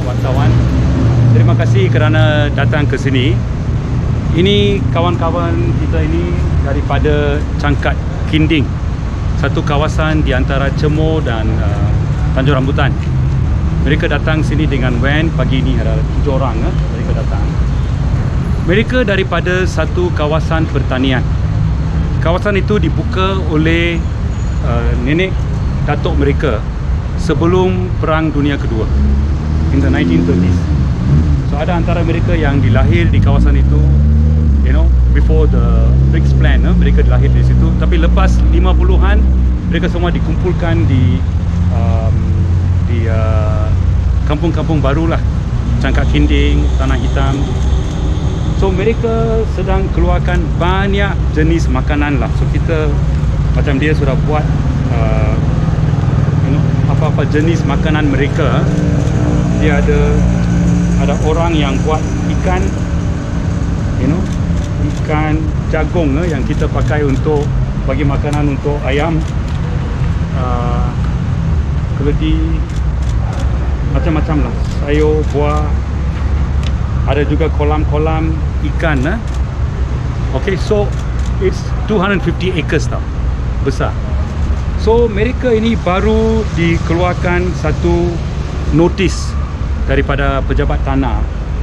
wartawan. Terima kasih kerana datang ke sini. Ini kawan-kawan kita ini daripada Cangkat Kinding, satu kawasan di antara Cemor dan Tanjung Rambutan. Mereka datang sini dengan van. Pagi ini ada 7 orang mereka datang. Mereka daripada satu kawasan pertanian. Kawasan itu dibuka oleh nenek datuk mereka sebelum Perang Dunia Kedua, in the 1930s. So ada antara mereka yang dilahir di kawasan itu, before the BRICS plan, mereka dilahir di situ. Tapi lepas 50-an, mereka semua dikumpulkan di kampung-kampung barulah, Cangkat Kinding, Tanah Hitam. So mereka sedang keluarkan banyak jenis makanan lah. So kita macam dia sudah buat apa-apa jenis makanan mereka. Dia ada orang yang buat ikan, ikan jagung yang kita pakai untuk bagi makanan untuk ayam, keledi, macam-macam lah, sayur, buah. Ada juga kolam-kolam ikan. Okay, so it's 250 acres tau, besar. So mereka ini baru dikeluarkan satu notis daripada pejabat tanah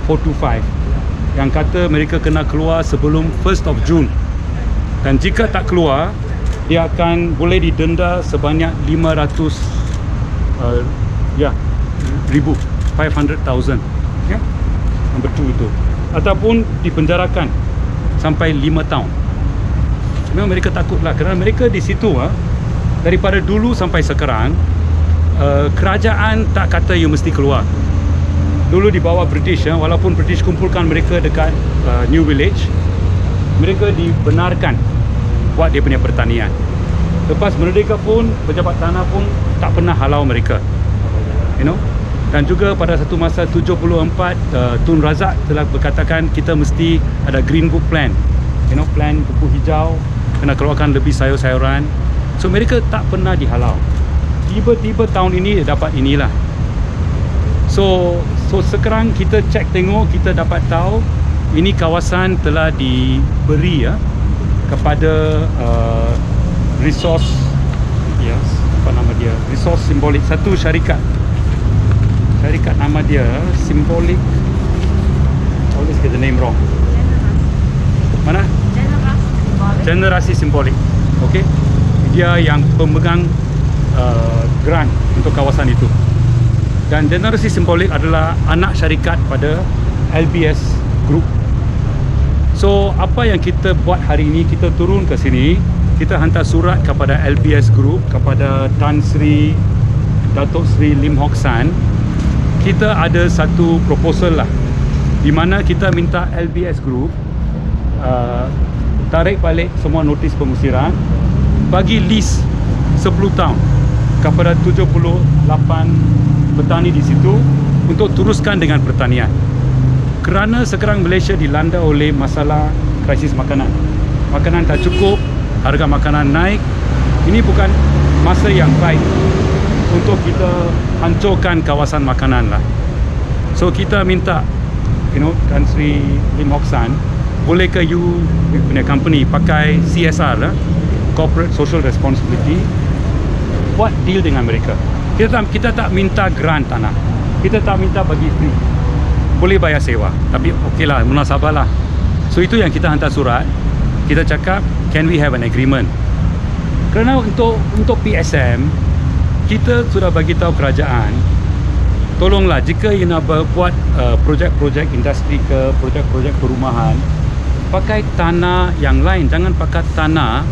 425 yang kata mereka kena keluar sebelum 1st of June, dan jika tak keluar dia akan boleh didenda sebanyak 500,000 nombor 2 itu, ataupun dipenjarakan sampai 5 tahun. Memang mereka takut lah, kerana mereka di situ daripada dulu sampai sekarang, kerajaan tak kata you mesti keluar. Dulu di bawah British, walaupun British kumpulkan mereka dekat New Village, mereka dibenarkan buat dia punya pertanian. Lepas merdeka pun, pejabat tanah pun tak pernah halau mereka, Dan juga pada satu masa 74, Tun Razak telah berkatakan kita mesti ada Green Book Plan, plan buku hijau, kena keluarkan lebih sayur-sayuran. So mereka tak pernah dihalau. Tiba-tiba tahun ini dapat inilah. So sekarang kita cek tengok, kita dapat tahu ini kawasan telah diberi kepada resource, apa nama dia, resource simbolik, satu syarikat nama dia simbolik, always get the name wrong. Mana? Generasi Simbolik. Okay, dia yang pemegang grant untuk kawasan itu. Dan Generasi Simbolik adalah anak syarikat pada LBS Group. So apa yang kita buat hari ini, kita turun ke sini, kita hantar surat kepada LBS Group, kepada Tan Sri Datuk Sri Lim Hock San. Kita ada satu proposal lah, di mana kita minta LBS Group tarik balik semua notis pengusiran, bagi lease 10 tahun kepada 78 petani di situ untuk teruskan dengan pertanian. Kerana sekarang Malaysia dilanda oleh masalah krisis makanan. Makanan tak cukup, harga makanan naik. Ini bukan masa yang baik untuk kita hancurkan kawasan makanan lah. So kita minta, Tan Sri Lim Hock San, bolehkah you punya company pakai CSR lah, Corporate Social Responsibility, buat deal dengan mereka. Kita tak minta grant tanah, kita tak minta bagi free, boleh bayar sewa, tapi okeylah, munasabah lah. So itu yang kita hantar surat. Kita cakap, can we have an agreement? Kerana untuk PSM, kita sudah bagi tahu kerajaan, tolonglah jika you nak buat projek-projek industri ke projek-projek perumahan, pakai tanah yang lain, jangan pakai tanah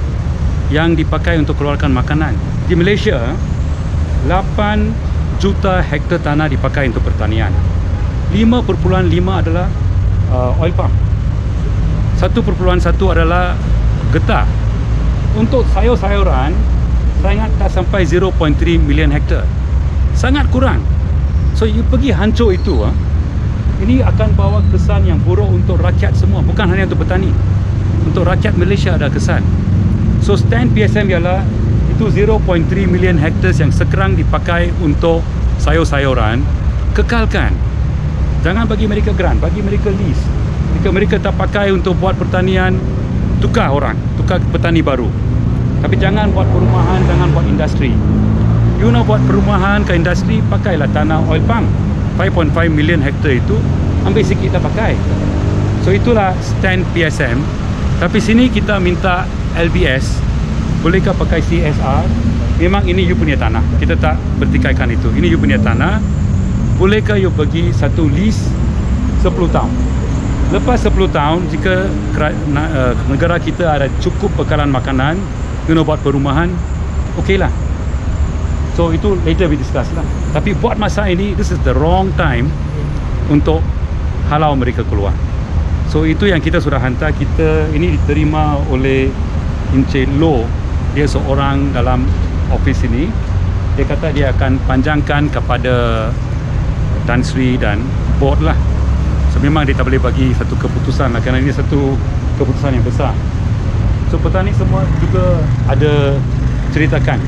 yang dipakai untuk keluarkan makanan. Di Malaysia, 8 juta hektar tanah dipakai untuk pertanian. 5.5 adalah oil palm. 1.1 adalah getah. Untuk sayur-sayuran, saya ingat tak sampai 0.3 million hektar. Sangat kurang. So you pergi hancur itu, ini akan bawa kesan yang buruk untuk rakyat semua, bukan hanya untuk petani. Untuk rakyat Malaysia ada kesan. So stand PSM ialah itu 0.3 million hektar yang sekarang dipakai untuk sayur-sayuran, kekalkan. Jangan bagi mereka grant, bagi mereka lease. Mereka tak pakai untuk buat pertanian, tukar petani baru. Tapi jangan buat perumahan, jangan buat industri. You nak buat perumahan ke industri, pakailah tanah oil palm. 5.5 million hektar itu, ambil sikit dah pakai. So itulah stand PSM. Tapi sini kita minta LBS, bolehkah pakai CSR? Memang ini you punya tanah, kita tak bertikaikan itu. Ini you punya tanah, bolehkah you bagi satu lease 10 tahun? Lepas 10 tahun, jika negara kita ada cukup bekalan makanan, you nak buat perumahan, okey lah. So itu later we discuss lah. Tapi buat masa ini, this is the wrong time untuk halau mereka keluar. So itu yang kita sudah hantar. Kita ini diterima oleh Encik Loh. Dia seorang dalam office ini. Dia kata dia akan panjangkan kepada Tan Sri dan board lah. So memang dia tak boleh bagi satu keputusan lah, kerana ini satu keputusan yang besar. So petani semua juga ada ceritakan.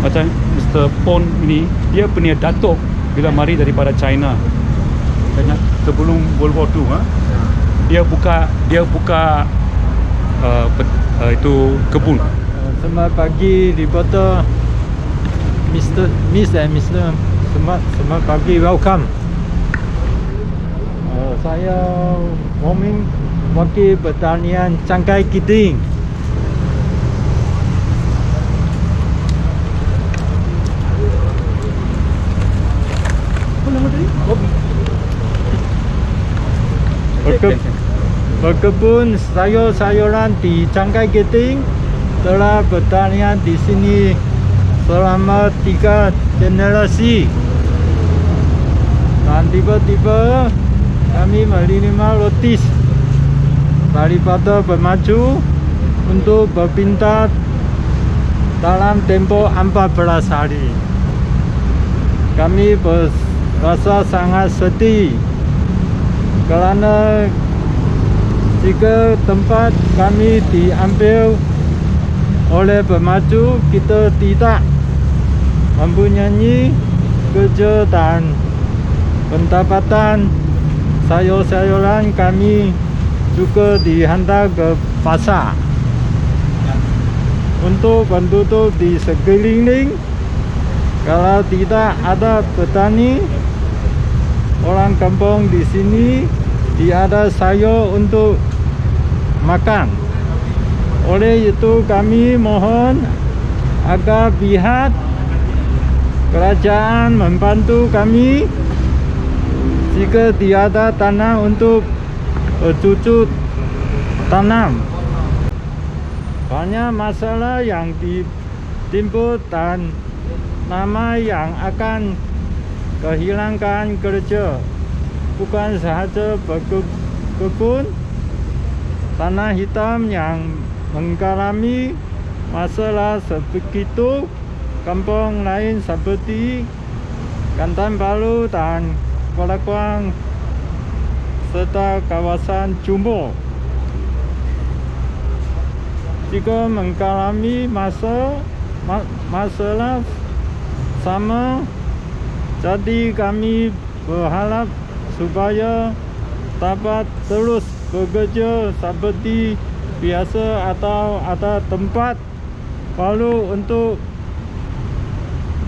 Macam Mr. Pon ini, dia punya datuk bila mari daripada China. Sebelum World War II, dia buka itu kebun. Selamat pagi reporter Miss and Mr. Selamat pagi, welcome. Saya wakil pertanian Cangkai Kiting. Apa nama tadi? Berkebun sayur-sayuran di Cangkai Kiting, telah pertanian di sini selama 3 generasi. Dan tiba-tiba kami menerima notis daripada pemaju untuk berpindah dalam tempoh 14 hari. Kami berasa sangat sedih kerana jika tempat kami diambil oleh pemaju, kita tidak mempunyai kerja dan pendapatan. Sayur-sayuran kami juga dihantar ke pasar. Untuk penduduk di sekeliling, kalau tidak ada petani, orang kampung di sini tidak ada sayur untuk makan. Oleh itu kami mohon agar pihak kerajaan membantu kami jika tiada tanah untuk bercucuk tanam. Banyak masalah yang ditimbul dan nama yang akan kehilangan kerja. Bukan sahaja berkebun, tanah hitam yang mengalami masalah sebegitu, kampung lain seperti Kantan Baru dan Kuala Kuang serta kawasan Jumbo jika mengalami masalah sama. Jadi kami berharap supaya dapat terus bekerja seperti biasa atau ada tempat baru untuk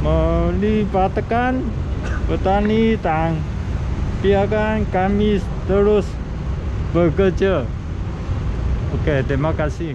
melibatkan petani dan biarkan kami terus bekerja. Okey, terima kasih.